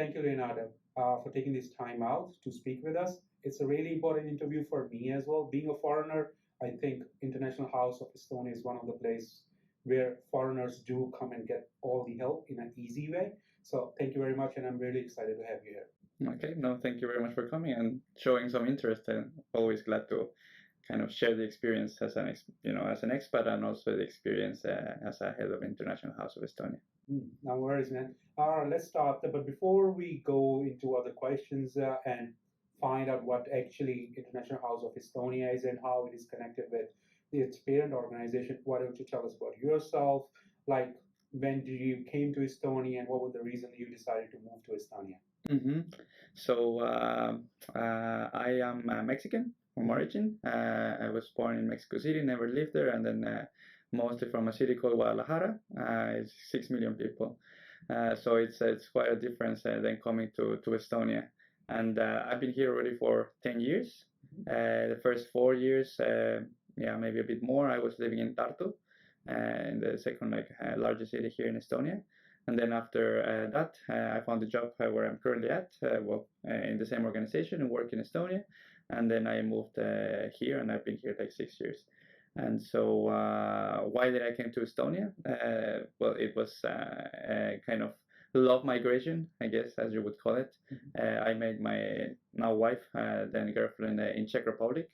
Thank you, Leonardo, for taking this time out to speak with us. It's a really important interview for me as well. Being a foreigner, I think International House of Estonia is one of the places where foreigners do come and get all the help in an easy way. So thank you very much, and I'm really excited to have you here. Okay, no, thank you very much for coming and showing some interest. And always glad to kind of share the experience as as an expat, and also the experience as a head of International House of Estonia. No worries, man. Let's start. But before we go into other questions and find out what actually International House of Estonia is and how it is connected with its parent organization, why don't you tell us about yourself? Like, when did you came to Estonia, and what was the reason you decided to move to Estonia? Mm-hmm. So I am Mexican from origin. I was born in Mexico City, never lived there, and then mostly from a city called Guadalajara. It's 6 million people, so it's quite a difference than coming to Estonia. And I've been here already for 10 years. The first 4 years, maybe a bit more, I was living in Tartu, in the second largest city here in Estonia. And then after that, I found a job where I'm currently at, in the same organization and work in Estonia. And then I moved here, and I've been here like 6 years. And so why did I came to Estonia? Well, it was kind of love migration, I guess, as you would call it. I met my now wife, then girlfriend, in Czech Republic.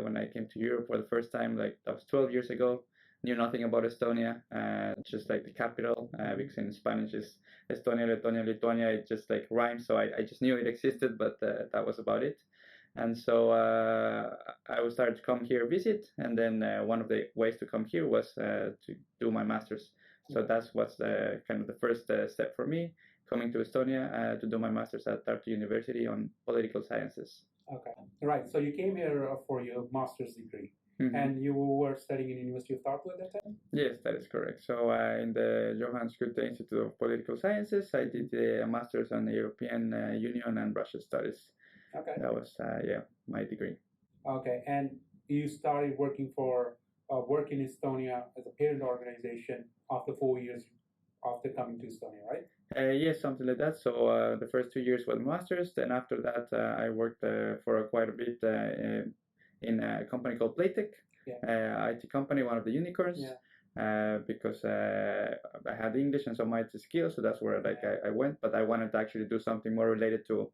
When I came to Europe for the first time, like that was 12 years ago. Knew nothing about Estonia, just like the capital, because in Spanish is Estonia, Letonia, Lithuania. It just like rhymes, so I just knew it existed, but that was about it. And so I started to come here visit, and then one of the ways to come here was to do my master's. So that's what's kind of the first step for me, coming to Estonia to do my master's at Tartu University on political sciences. Okay, right. So you came here for your master's degree. And you were studying in the University of Tartu at that time? Yes, that is correct. So in the Johann Schutte Institute of Political Sciences, I did a master's on the European Union and Russia studies. Okay. That was, my degree. Okay, and you started working for work in Estonia as a parent organization after 4 years after coming to Estonia, right? Yes, something like that. So the first 2 years was master's. Then after that, I worked for quite a bit in a company called Playtech, IT company, one of the unicorns, because I had English and some IT skills, so that's where I went. But I wanted to actually do something more related to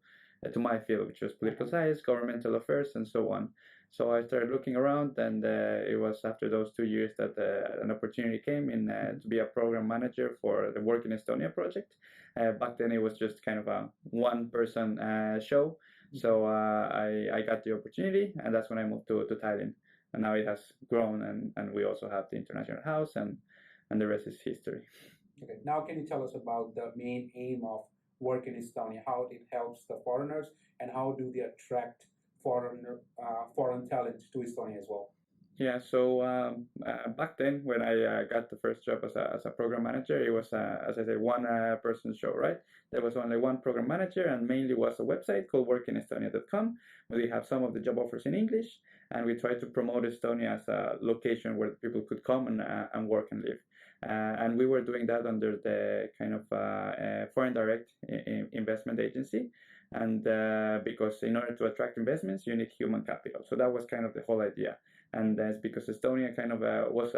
my field, which was political science, governmental affairs, and so on. So I started looking around, and it was after those 2 years that an opportunity came in to be a program manager for the Work in Estonia project. Back then, it was just kind of a one-person show. So I got the opportunity, and that's when I moved to Tallinn. And now it has grown, and we also have the International House, and the rest is history. Okay. Now, can you tell us about the main aim of Work in Estonia, how it helps the foreigners, and how do they attract foreign talent to Estonia as well? Yeah, so back then when I got the first job as a program manager, it was, as I said, one person show, right? There was only one program manager, and mainly was a website called workinestonia.com, where we have some of the job offers in English, and we try to promote Estonia as a location where people could come and work and live. And we were doing that under the kind of foreign direct investment agency. And because in order to attract investments, you need human capital. So that was kind of the whole idea. And that's because Estonia kind of was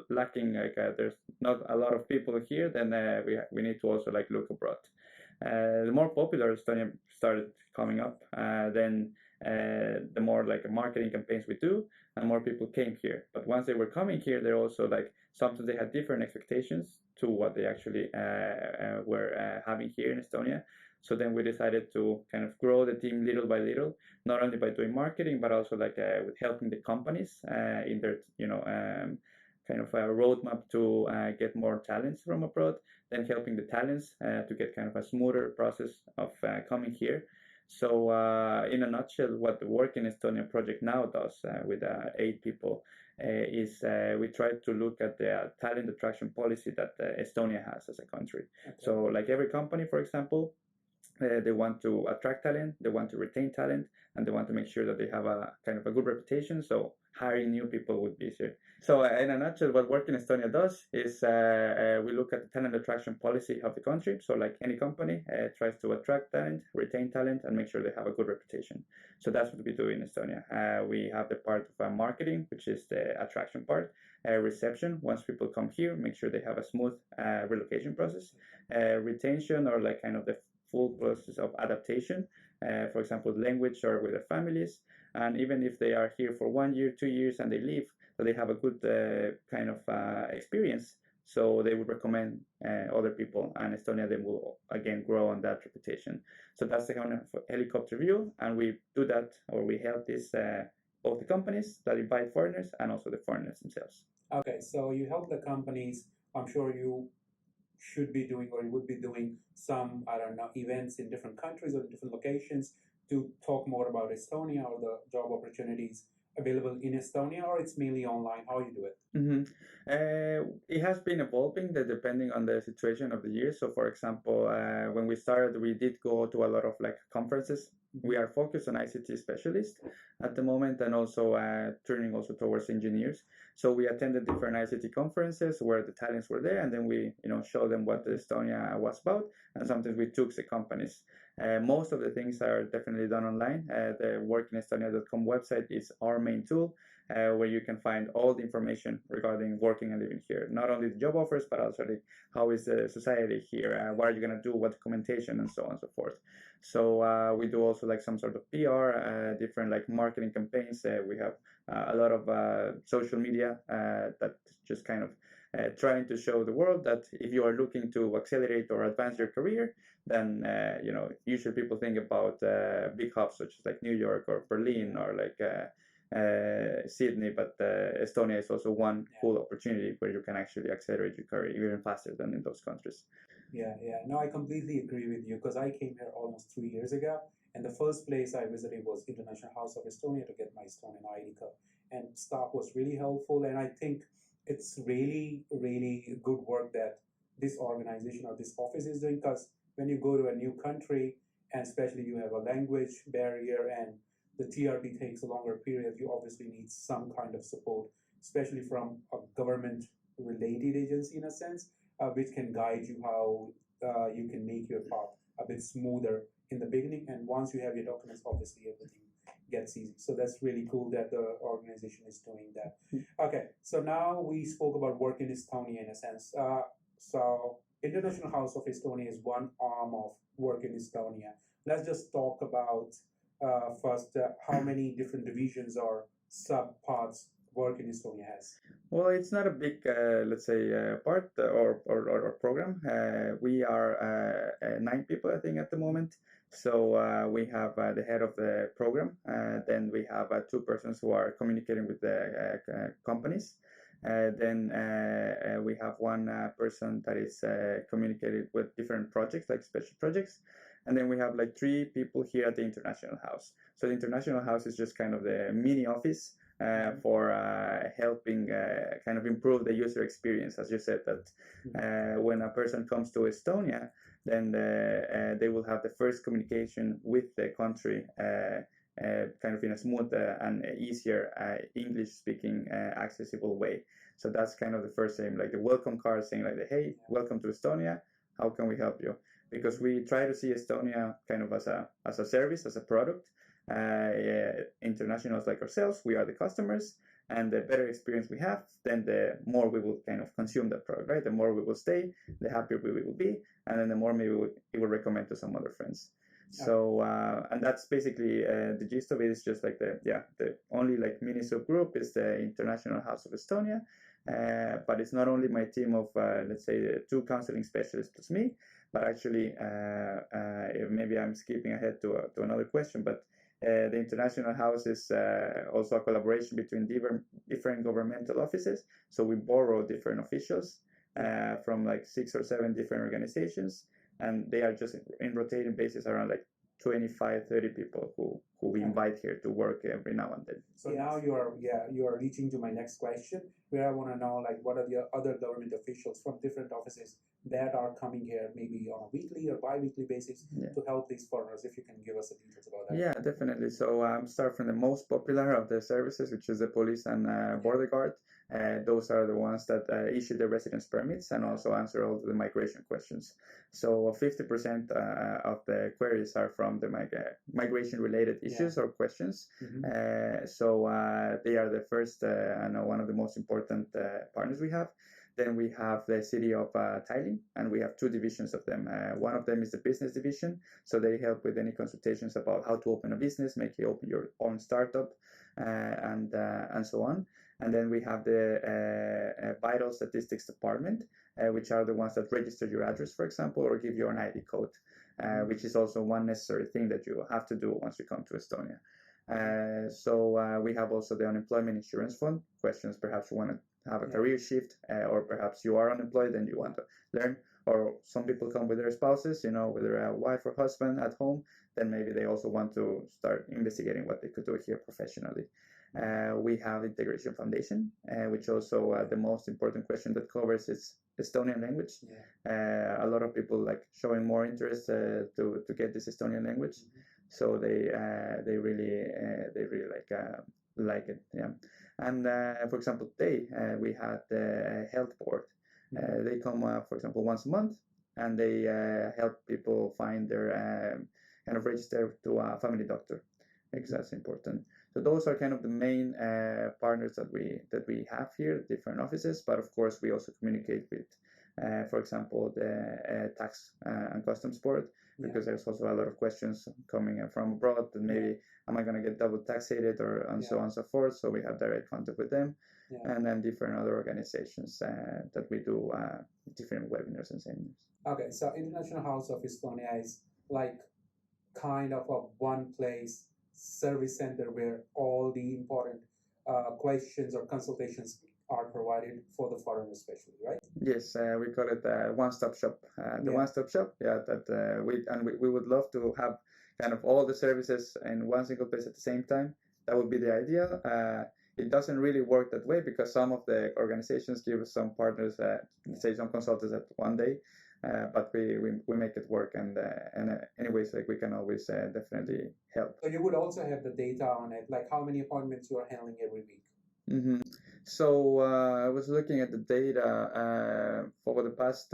lacking, there's not a lot of people here, then we need to also look abroad. The more popular Estonia started coming up, then the more marketing campaigns we do, and more people came here. But once they were coming here, they're also sometimes they had different expectations to what they actually were having here in Estonia. So then we decided to kind of grow the team little by little, not only by doing marketing, but also with helping the companies in their, kind of a roadmap to get more talents from abroad, then helping the talents to get kind of a smoother process of coming here. So in a nutshell, what the Work in Estonia project now does with 8 people is we try to look at the talent attraction policy that Estonia has as a country. Okay. So like every company, for example, They want to attract talent, they want to retain talent, and they want to make sure that they have a kind of a good reputation. So hiring new people would be easier. So in a nutshell, what Work in Estonia does is we look at the talent attraction policy of the country. So like any company tries to attract talent, retain talent, and make sure they have a good reputation. So that's what we do in Estonia. We have the part of marketing, which is the attraction part, reception, once people come here, make sure they have a smooth relocation process, retention, or like kind of the full process of adaptation, for example, language or with their families. And even if they are here for 1 year, 2 years, and they leave, so they have a good kind of experience. So they would recommend other people, and Estonia then will again grow on that reputation. So that's the kind of helicopter view, and we do that, or we help this both the companies that invite foreigners and also the foreigners themselves. Okay, so you help the companies. I'm sure you should be doing or you would be doing some, I don't know, events in different countries or different locations to talk more about Estonia or the job opportunities available in Estonia, or it's mainly online? How you do it? Mm-hmm. It has been evolving depending on the situation of the year. So, for example, when we started, we did go to a lot of like conferences. We are focused on ICT specialists at the moment, and also turning also towards engineers. So we attended different ICT conferences where the talents were there, and then we show them what Estonia was about, and sometimes we took the companies. Most of the things are definitely done online. The workinestonia.com website is our main tool. Where you can find all the information regarding working and living here. Not only the job offers, but also how is the society here, what are you going to do, what documentation, and so on and so forth. So we do also like some sort of PR, different like marketing campaigns. We have a lot of social media that just kind of trying to show the world that if you are looking to accelerate or advance your career, then usually people think about big hubs such as like New York or Berlin or like Sydney, but Estonia is also one cool opportunity where you can actually accelerate your career even faster than in those countries. Yeah. No, I completely agree with you because I came here almost 3 years ago, and the first place I visited was International House of Estonia to get my Estonian ID card, and staff was really helpful, and I think it's really good work that this organization or this office is doing because when you go to a new country, and especially you have a language barrier and the TRP takes a longer period, you obviously need some kind of support, especially from a government related agency in a sense, which can guide you how you can make your path a bit smoother in the beginning. And once you have your documents, obviously everything gets easy. So that's really cool that the organization is doing that. Okay, so now we spoke about work in Estonia in a sense. So International House of Estonia is one arm of work in Estonia. Let's just talk about first how many different divisions or sub parts work in Estonia has. Well, it's not a big, let's say, part or program. We are 9 people, I think, at the moment. So we have the head of the program. Then we have 2 persons who are communicating with the companies. Then we have one person that is communicating with different projects, like special projects. And then we have like 3 people here at the International House. So the International House is just kind of the mini office for helping kind of improve the user experience. As you said, that when a person comes to Estonia, then they will have the first communication with the country kind of in a smooth and easier English-speaking accessible way. So that's kind of the first thing, like the welcome card saying like, hey, welcome to Estonia. How can we help you? Because we try to see Estonia kind of as a service, as a product. Internationals like ourselves, we are the customers, and the better experience we have, then the more we will kind of consume that product, right? The more we will stay, the happier we will be, and then the more maybe we will recommend to some other friends. So and that's basically the gist of it. Is just like the only like mini subgroup is the International House of Estonia, but it's not only my team of let's say 2 counseling specialists plus me, but actually maybe I'm skipping ahead to another question, but the International House is also a collaboration between different governmental offices. So we borrow different officials from like 6 or 7 different organizations, and they are just in rotating basis around like 25, 30 people who we invite here to work every now and then. So now you are reaching to my next question, where I want to know like what are the other government officials from different offices that are coming here, maybe on a weekly or bi-weekly basis, to help these foreigners. If you can give us the details about that. Yeah, definitely. So start from the most popular of the services, which is the police and border guard. Those are the ones that issue the residence permits and also answer all the migration questions. So 50% of the queries are from the migration-related issues or questions. So they are the first and one of the most important partners we have. Then we have the city of Tallinn, and we have two divisions of them. One of them is the business division, so they help with any consultations about how to open a business, make you open your own startup, and so on. And then we have the vital statistics department, which are the ones that register your address, for example, or give you an ID code, which is also one necessary thing that you have to do once you come to Estonia. So we have also the unemployment insurance fund. Questions perhaps you want to have a career shift, or perhaps you are unemployed and you want to learn, or some people come with their spouses, whether a wife or husband at home, then maybe they also want to start investigating what they could do here professionally. We have Integration Foundation, which also the most important question that covers is Estonian language. A lot of people like showing more interest to get this Estonian language, so they really like it. Yeah. And for example, today we had the health board. They come, for example, once a month, and they help people find their kind of register to a family doctor, because that's important. So those are kind of the main partners that we have here, different offices. But of course, we also communicate with, for example, the tax and customs board, because there's also a lot of questions coming from abroad, and maybe am I going to get double taxated, or and so on and so forth. So we have direct contact with them, and then different other organizations that we do different webinars and seminars. Okay, so International House of Estonia is like kind of a one place service center where all the important questions or consultations are provided for the foreigner especially, right? Yes, we call it one-stop shop. The one-stop shop, that we would love to have kind of all the services in one single place at the same time. That would be the ideal. It doesn't really work that way, because some of the organizations give us some partners, say some consultants at one day, but we make it work, and anyways, like we can always definitely help. So you would also have the data on it, like how many appointments you are handling every week. So I was looking at the data for the past,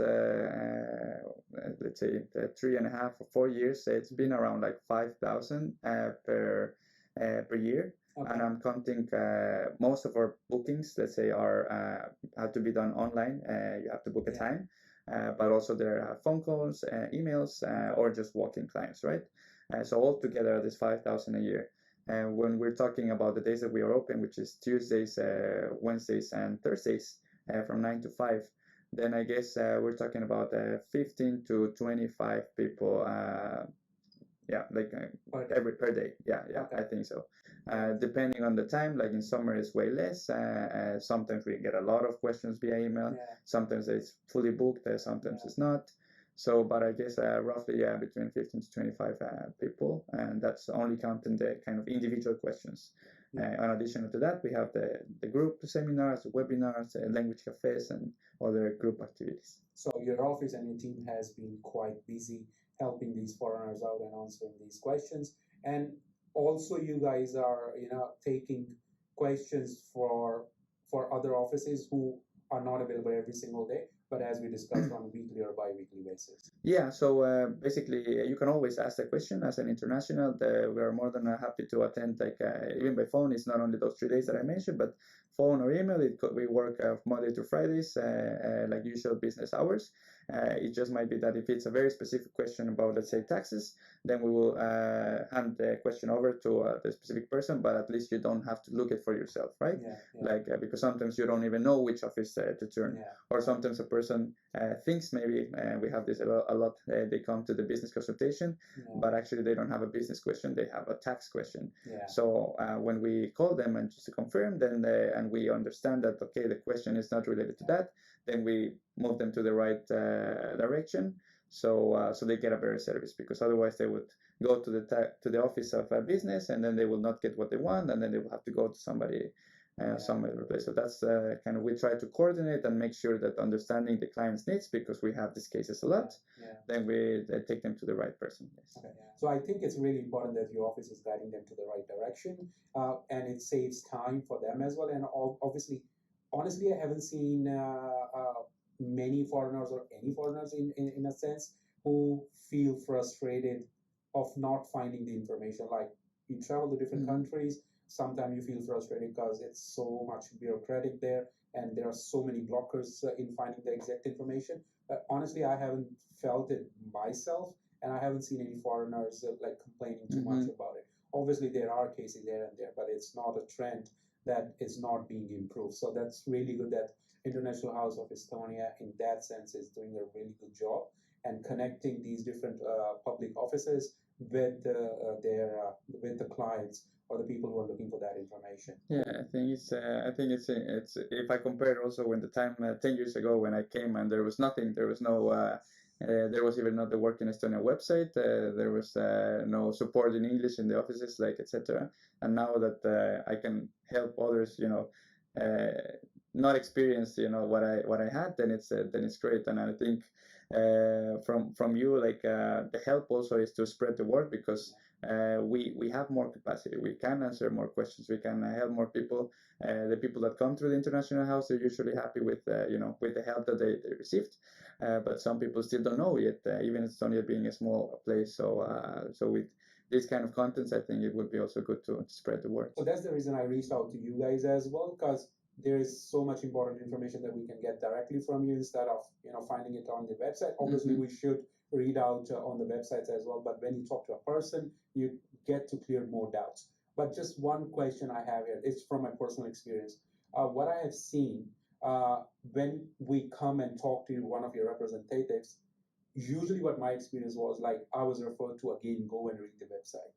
let's say, 3.5 or 4 years. It's been around like 5,000 per year. Okay. And I'm counting most of our bookings, let's say, are have to be done online. You have to book a time, but also there are phone calls, emails, or just walk-in clients, right? So altogether, this 5,000 a year. And when we're talking about the days that we are open, which is Tuesdays, Wednesdays, and Thursdays from 9 to 5, then I guess we're talking about 15 to 25 people, per day. Okay. I think so. Depending on the time, like in summer is way less. Sometimes we get a lot of questions via email. Sometimes it's fully booked, sometimes it's not. So, but I guess roughly, between 15 to 25 people, and that's only counting the kind of individual questions. In addition to that, we have the group seminars, webinars, language cafes, and other group activities. So your office and your team has been quite busy helping these foreigners out and answering these questions. And also you guys are, taking questions for other offices who are not available every single day, but as we discussed, on a weekly or bi-weekly basis. Yeah, so basically you can always ask the question as an international. We are more than happy to attend, like even by phone. It's not only those 3 days that I mentioned, but phone or email. We work Monday to Fridays, like usual business hours. It just might be that if it's a very specific question about, let's say, taxes, then we will hand the question over to the specific person, but at least you don't have to look it for yourself, right? Like because sometimes you don't even know which office to turn, or sometimes a person thinks maybe we have this a lot. They come to the business consultation, but actually they don't have a business question; they have a tax question. So when we call them and just to confirm, then and we understand that okay, the question is not related to that, then we move them to the right direction. so they get a better service, because otherwise they would go to the office of a business, and then they will not get what they want, and then they will have to go to somebody some other place. So that's kind of, we try to coordinate and make sure that understanding the client's needs, because we have these cases a lot, then we take them to the right person. Yes. Okay. So I think it's really important that your office is guiding them to the right direction, and it saves time for them as well. And obviously, honestly, I haven't seen many foreigners or any foreigners in a sense who feel frustrated of not finding the information. Like, you travel to different countries, sometimes you feel frustrated because it's so much bureaucratic there, and there are so many blockers in finding the exact information. Honestly, I haven't felt it myself, and I haven't seen any foreigners like complaining too much about it. Obviously, there are cases here and there, but it's not a trend that is not being improved. So that's really good that International House of Estonia, in that sense, is doing a really good job and connecting these different public offices with with the clients or the people who are looking for that information. Yeah, I think it's if I compare it also when the time 10 years ago when I came, and there was nothing, there was no there was even not the Work in Estonia website. There was no support in English in the offices, like etc. And now that I can help others, not experience, what I had, then it's great. And I think from you, like the help also is to spread the word, because we have more capacity. We can answer more questions. We can help more people. The people that come through the International House are usually happy with with the help that they received. But some people still don't know yet, even Estonia being a small place. So with this kind of contents, I think it would be also good to spread the word. So that's the reason I reached out to you guys as well, because there is so much important information that we can get directly from you instead of finding it on the website. Obviously, we should read out on the websites as well, but when you talk to a person, you get to clear more doubts. But just one question I have here, it's from my personal experience. What I have seen when we come and talk to one of your representatives, usually what my experience was, like, I was referred to again, go and read the website,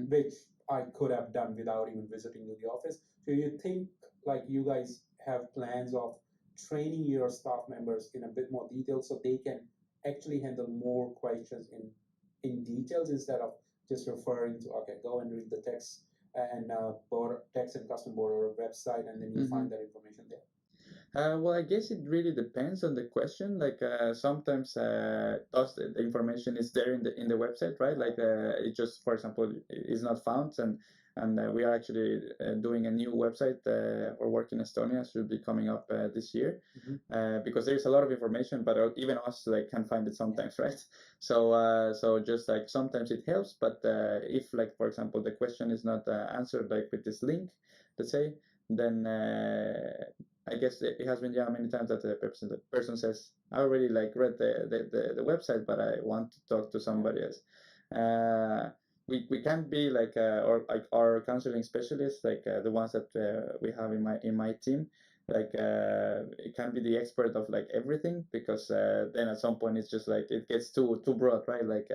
which I could have done without even visiting to the office. So you think like you guys have plans of training your staff members in a bit more detail so they can actually handle more questions in details instead of just referring to, okay, go and read the text and tax and custom border website, and then you find that information there. Well, I guess it really depends on the question. Like sometimes the information is there in the website, right? Like it just, for example, is not found, and we are actually doing a new website or Work in Estonia should be coming up this year, because there's a lot of information, but even us like can't find it sometimes, right? So just like sometimes it helps, but if like for example the question is not answered like with this link, let's say, then I guess it has been many times that the person says, I already like read the website, but I want to talk to somebody else. We can't be like or like our counseling specialists, like the ones that we have in my team. Like it can't be the expert of like everything, because then at some point it's just like it gets too broad, right? Like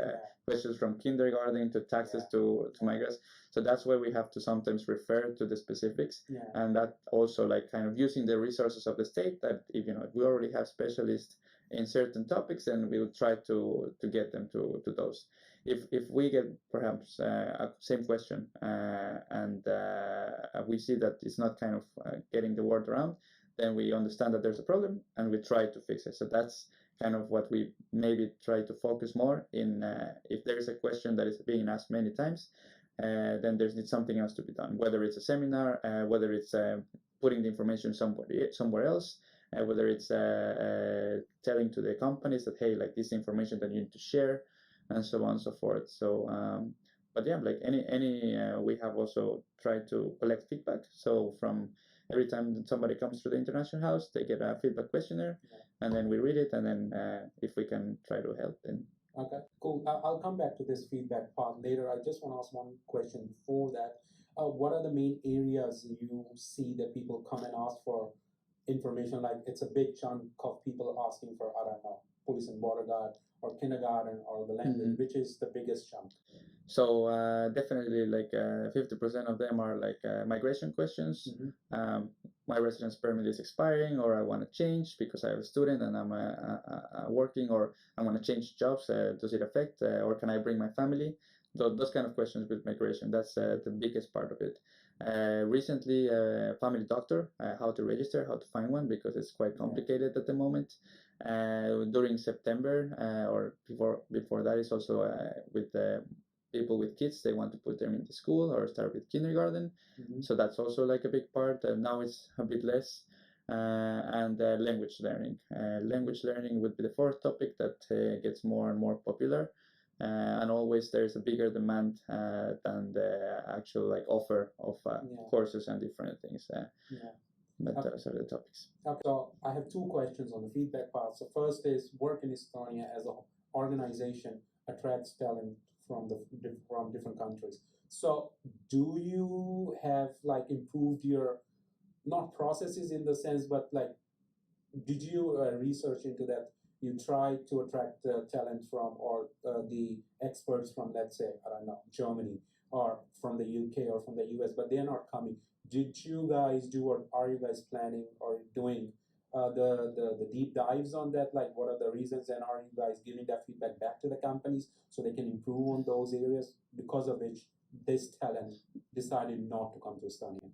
questions from kindergarten to taxes to migrants. So that's where we have to sometimes refer to the specifics, and that also like kind of using the resources of the state, that if we already have specialists in certain topics, then we will try to get them to those. If we get perhaps a same question and we see that it's not kind of getting the word around, then we understand that there's a problem and we try to fix it. So that's kind of what we maybe try to focus more in. If there is a question that is being asked many times, then there's something else to be done, whether it's a seminar, whether it's putting the information somewhere else, whether it's telling to the companies that, hey, like this information that you need to share, and so on and so forth. So but yeah, like any we have also tried to collect feedback. So from every time that somebody comes to the International House, they get a feedback questionnaire, and then we read it, and then if we can try to help, then. Okay, cool. I'll come back to this feedback part later. I just want to ask one question before that. What are the main areas you see that people come and ask for information? Like, it's a big chunk of people asking for, I don't know, police and border guard or kindergarten or the language, which is the biggest chunk? So definitely like 50% of them are like migration questions. my residence permit is expiring, or I want to change because I'm a student and I'm working, or I want to change jobs. Does it affect, or can I bring my family? Those kind of questions with migration. That's the biggest part of it. Recently, family doctor, how to register, how to find one, because it's quite complicated at the moment. During September, or before that is also with people with kids, they want to put them into school or start with kindergarten. So that's also like a big part. Now it's a bit less. And language learning. Language learning would be the fourth topic that gets more and more popular. And always there's a bigger demand than the actual like offer of courses and different things. But those are the topics. Okay, so I have two questions on the feedback part. So first is, work in Estonia as an organization attracts talent from different countries. So do you have like improved your, not processes in the sense, but like, did you research into that? You try to attract talent from, or the experts from, let's say, I don't know, Germany or from the UK or from the US, but they're not coming. Did you guys do, or are you guys planning or doing the deep dives on that? Like, what are the reasons, and are you guys giving that feedback back to the companies so they can improve on those areas because of which this talent decided not to come to Estonia?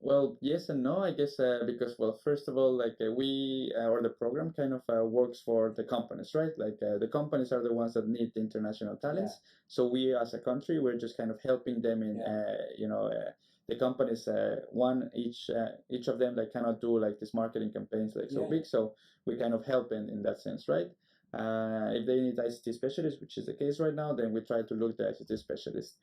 Well, yes and no, I guess, because, well, first of all, like we or the program kind of works for the companies, right? Like the companies are the ones that need the international talents. So we, as a country, we're just kind of helping them in, the companies, each of them like cannot do like these marketing campaigns like so big. So we kind of help in that sense, right? If they need ICT specialists, which is the case right now, then we try to look the ICT specialists.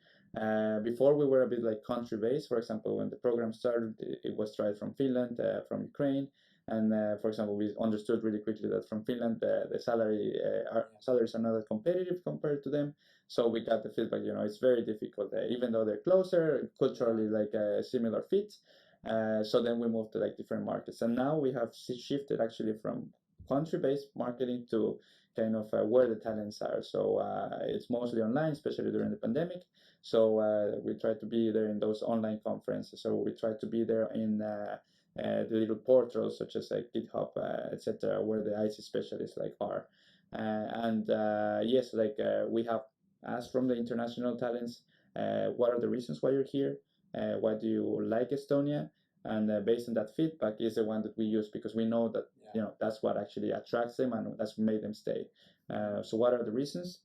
Before we were a bit like country based. For example, when the program started, it was tried from Finland, from Ukraine, and for example, we understood really quickly that from Finland the salaries are not that competitive compared to them. So we got the feedback. It's very difficult, even though they're closer culturally, like a similar fit. So then we moved to like different markets, and now we have shifted actually from country-based marketing to kind of where the talents are. So it's mostly online, especially during the pandemic. So we try to be there in those online conferences. So we try to be there in the little portals such as like GitHub, etc., where the IT specialists like are. And yes, like we have asked from the international talents, what are the reasons why you're here? Why do you like Estonia? And based on that feedback is the one that we use, because we know that that's what actually attracts them and that's what made them stay. So what are the reasons?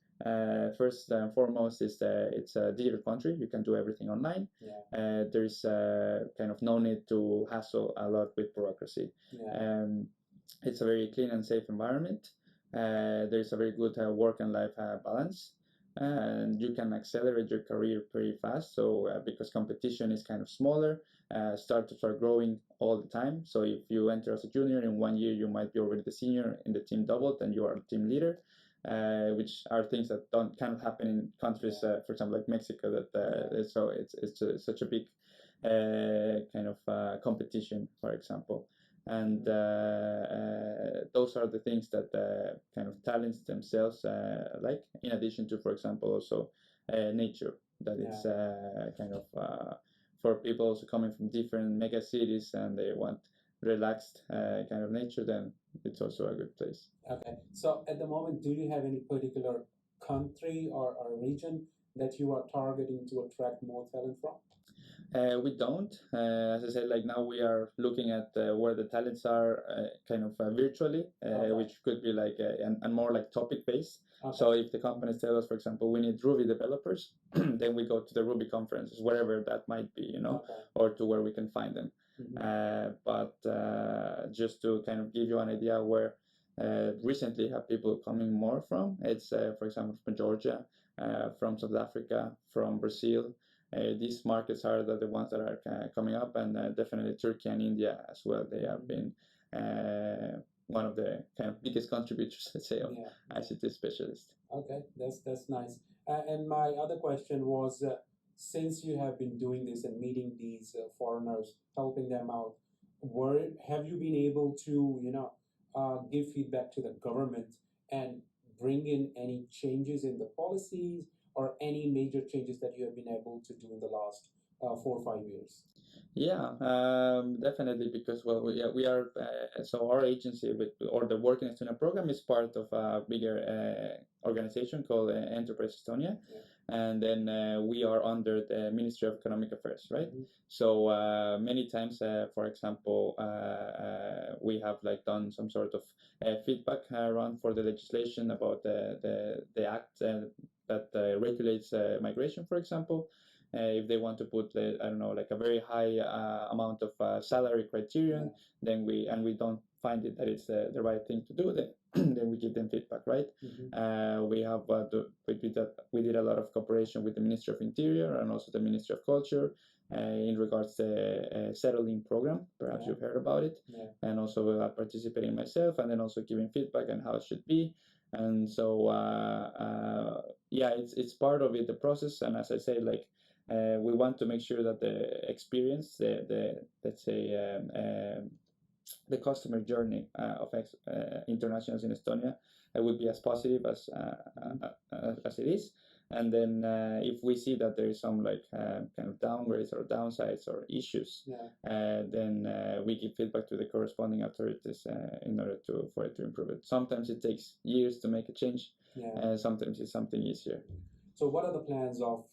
First and foremost is it's a digital country. You can do everything online. There's kind of no need to hassle a lot with bureaucracy. It's a very clean and safe environment. There's a very good work and life balance. And you can accelerate your career pretty fast. So because competition is kind of smaller, startups are growing all the time. So if you enter as a junior, in 1 year you might be already the senior in the team doubled and you are a team leader. Which are things that kind of happen in countries, for example, like Mexico. So it's such a big kind of competition, for example. And those are the things that kind of talents themselves like, in addition to, for example, also nature. That it's kind of for people also coming from different mega cities and they want relaxed kind of nature, then it's also a good place. Okay. So at the moment, do you have any particular country or region that you are targeting to attract more talent from? We don't. As I said, like now we are looking at where the talents are kind of virtually, which could be like and more like topic based. So if the companies tell us, for example, we need Ruby developers, then we go to the Ruby conferences, wherever that might be, or to where we can find them. But just to kind of give you an idea where recently have people coming more from, it's for example from Georgia, from South Africa, from Brazil. These markets are the ones that are coming up, and definitely Turkey and India as well. They have been one of the kind of biggest contributors, let's say, of ICT specialists. Okay, that's nice. And my other question was, since you have been doing this and meeting these foreigners, helping them out, have you been able to, give feedback to the government and bring in any changes in the policies or any major changes that you have been able to do in the last 4 or 5 years? Yeah, definitely, because well, we are so our agency or the Work in Estonia program is part of a bigger organization called Enterprise Estonia, Yeah. and then we are under the Ministry of Economic Affairs, right? Mhm. So many times, for example, we have like done some sort of feedback round for the legislation about the act that regulates migration, for example. If they want to put, I don't know, like a very high amount of salary criterion, Yeah. then we don't find it that it's the right thing to do, then then we give them feedback, right? We have we did a lot of cooperation with the Ministry of Interior and also the Ministry of Culture in regards to the settling program. Perhaps Yeah. you've heard about it. Yeah. And also participating myself, and then also giving feedback on how it should be. And so yeah, it's part of it, the process. And as I say, like we want to make sure that the experience, the let's say the customer journey of internationals in Estonia would be as positive as it is. And then if we see that there is some like kind of downgrades or downsides or issues, Yeah. then we give feedback to the corresponding authorities in order for it to improve it. Sometimes it takes years to make a change. Yeah. Sometimes it's something easier. So, what are the plans of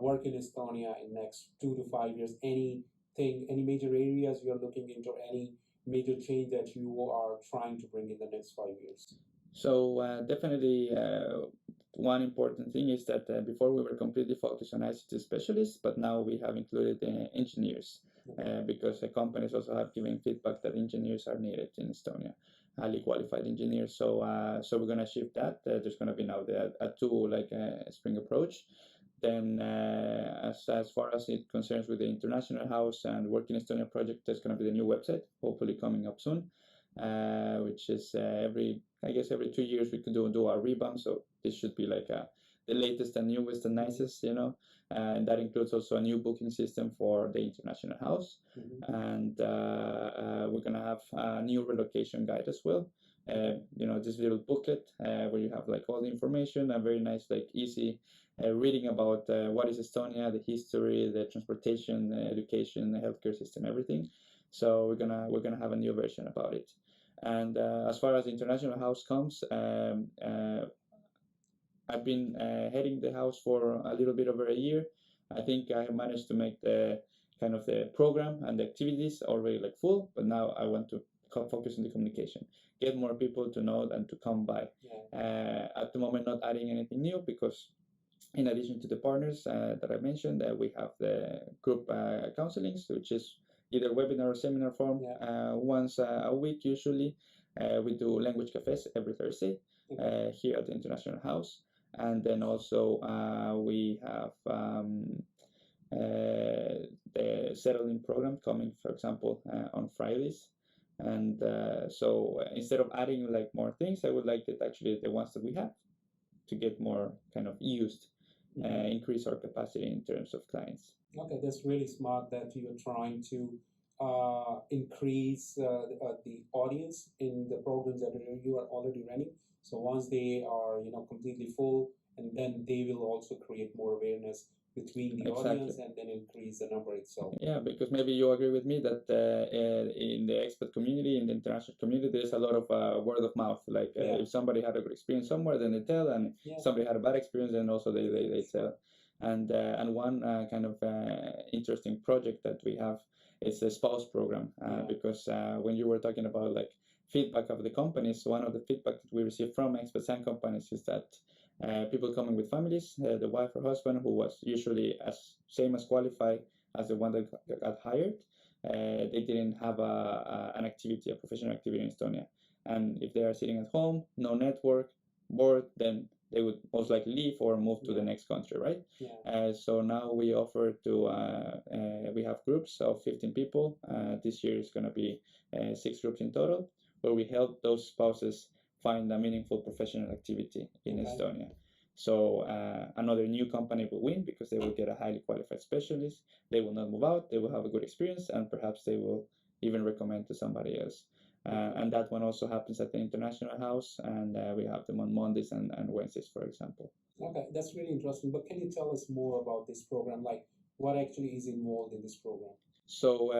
work in Estonia in next 2 to 5 years? Anything, any major areas you're looking into, any major change that you are trying to bring in the next 5 years? So definitely one important thing is that before we were completely focused on ICT specialists, but now we have included engineers because the companies also have given feedback that engineers are needed in Estonia, highly qualified engineers. So so we're gonna shift that. There's gonna be now a tool like a Spring approach. Then as far as it concerns with the International House and Work in Estonia project, there's gonna be the new website, hopefully coming up soon. Which is I guess every 2 years we could do our revamp. So this should be like the latest and newest and nicest, you know. And that includes also a new booking system for the International House. And we're gonna have a new relocation guide as well. You know, this little booklet where you have like all the information, a very nice, like easy reading about what is Estonia, the history, the transportation, education, the healthcare system, everything. So we're gonna have a new version about it. And as far as the International House comes, I've been heading the house for a little bit over a year. I think I have managed to make the kind of the program and the activities already like full, but now I want to focus on the communication, get more people to know and to come by. At the moment, not adding anything new because in addition to the partners that I mentioned, we have the group counselings, which is either webinar or seminar form once a week usually. We do language cafes every Thursday here at the International House. And then also we have the settling program coming, for example, on Fridays. And so instead of adding like more things, I would like that actually the ones that we have to get more kind of used, increase our capacity in terms of clients. Okay, that's really smart that you're trying to increase the audience in the programs that you are already running. So once they are, you know, completely full, and then they will also create more awareness between the audience and then increase the number itself. Yeah, because maybe you agree with me that in the expat community, in the international community, there's a lot of word of mouth. Like if somebody had a good experience somewhere, then they tell, and somebody had a bad experience, then also they tell. And one kind of interesting project that we have is the spouse program because when you were talking about like feedback of the companies, one of the feedback that we receive from expats and companies is that people coming with families, the wife or husband who was usually same as qualified as the one that got hired, they didn't have an activity, a professional activity in Estonia. And if they are sitting at home, no network, bored, then they would most likely leave or move to the next country, right? So now we offer we have groups of 15 people. This year is going to be 6 groups in total, where we help those spouses find a meaningful professional activity in Estonia. So another new company will win because they will get a highly qualified specialist. They will not move out. They will have a good experience, and perhaps they will even recommend to somebody else. And that one also happens at the International House, and we have them on Mondays and Wednesdays, for example. Okay, that's really interesting. But can you tell us more about this program? Like, What actually is involved in this program? So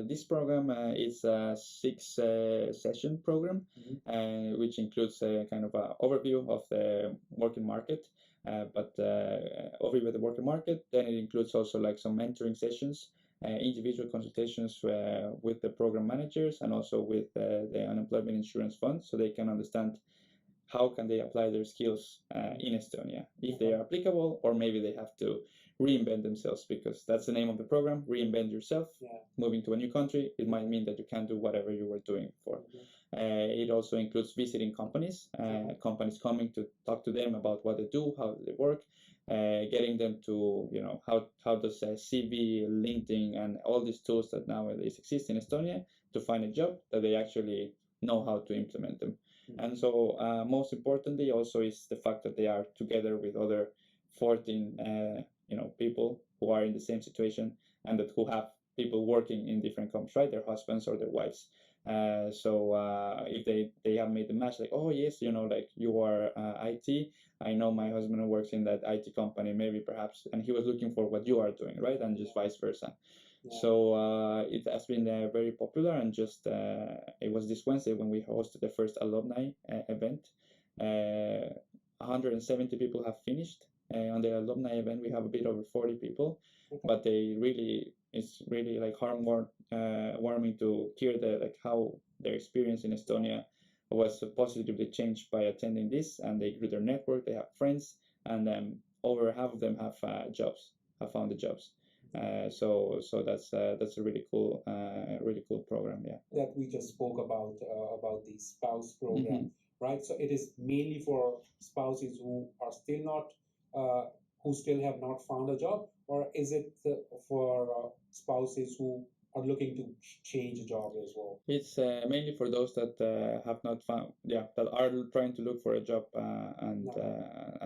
this program is a 6-session program, which includes a kind of an overview of the working market, but overview of the working market. Then it includes also like some mentoring sessions, individual consultations with the program managers and also with the unemployment insurance fund, so they can understand how can they apply their skills in Estonia, if they are applicable, or maybe they have to reinvent themselves, because that's the name of the program, reinvent yourself. Moving to a new country, it might mean that you can't do whatever you were doing before. It also includes visiting companies, companies coming to talk to them about what they do, how they work, getting them to, how does CV, LinkedIn, and all these tools that nowadays exist in Estonia to find a job, that they actually know how to implement them. And so most importantly also is the fact that they are together with other 14 people who are in the same situation, and that who have people working in different companies, right? Their husbands or their wives. So if they have made the match, like, oh yes, like you are IT, I know my husband works in that IT company, maybe perhaps, and he was looking for what you are doing, right? And just vice versa. So it has been very popular, and just it was this Wednesday when we hosted the first alumni event. 170 people have finished. On the alumni event, we have a bit over 40 people, but it's really like warming to hear how their experience in Estonia was positively changed by attending this, and they grew their network, they have friends, and over half of them have found the jobs. So that's a really cool program, yeah. That we just spoke about the spouse program, right? So it is mainly for spouses who are still not, who still have not found a job, or is it for spouses who are looking to change a job as well? It's mainly for those that have not found, that are trying to look for a job and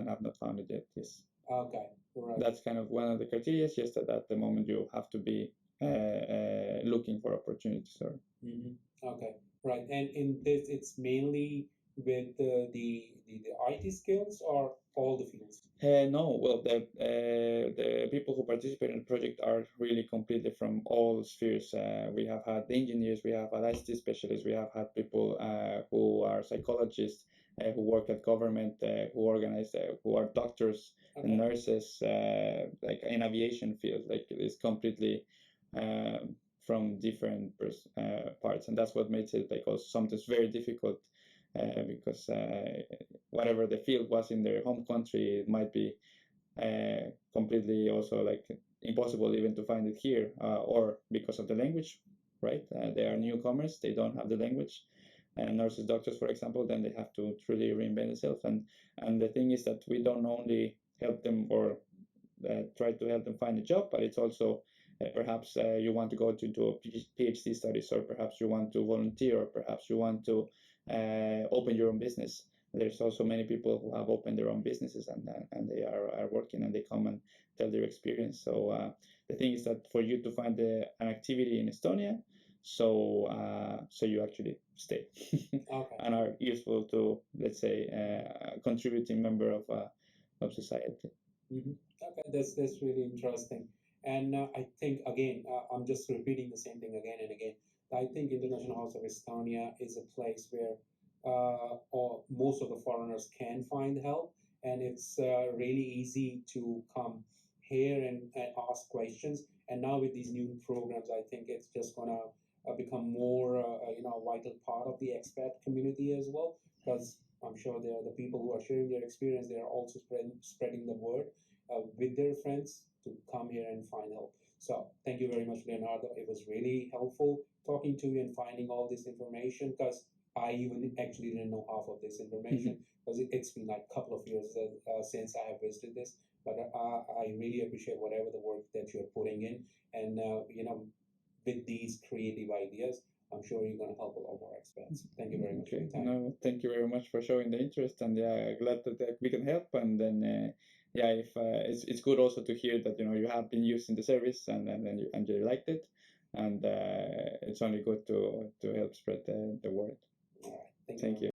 have not found it yet. Yes. Okay, right. That's kind of one of the criteria. Just that at the moment you have to be looking for opportunities. Or Okay, right. And in this, it's mainly with the IT skills or all the fields? No, well, the people who participate in the project are really completely from all spheres. We have had engineers, we have had ICT specialists, we have had people who are psychologists, who work at government, who organize, who are doctors and nurses, like in aviation field. Like it's completely from different parts, and that's what makes it like also sometimes very difficult. Because whatever the field was in their home country, it might be completely also like impossible even to find it here, or because of the language, right? They are newcomers, they don't have the language. Nurses, doctors, for example, then they have to truly reinvent themselves. And the thing is that we don't only help them or try to help them find a job, but it's also perhaps you want to go into a PhD studies, or perhaps you want to volunteer, or perhaps you want to open your own business. There's also many people who have opened their own businesses, and they are working, and they come and tell their experience. So the thing is that for you to find an activity in Estonia, so you actually stay and are useful to, let's say, a contributing member of society. Okay, that's really interesting. And I think again, I'm just repeating the same thing again and again. I think International House of Estonia is a place where most of the foreigners can find help, and it's really easy to come here and ask questions. And now with these new programs, I think it's just gonna become more, a vital part of the expat community as well, because I'm sure they are the people who are sharing their experience. They are also spreading the word with their friends to come here and find help. So thank you very much, Leonardo. It was really helpful talking to you and finding all this information, because I even actually didn't know half of this information, because it's been like a couple of years since I have visited this. But I really appreciate whatever the work that you're putting in, and with these creative ideas, I'm sure you're going to help a lot more expats. Thank you very much for your time. No, thank you very much for showing the interest, and glad that we can help. And then if it's good also to hear that you have been using the service, and you liked it, and it's only good to help spread the word. All right, thank you. Thank you.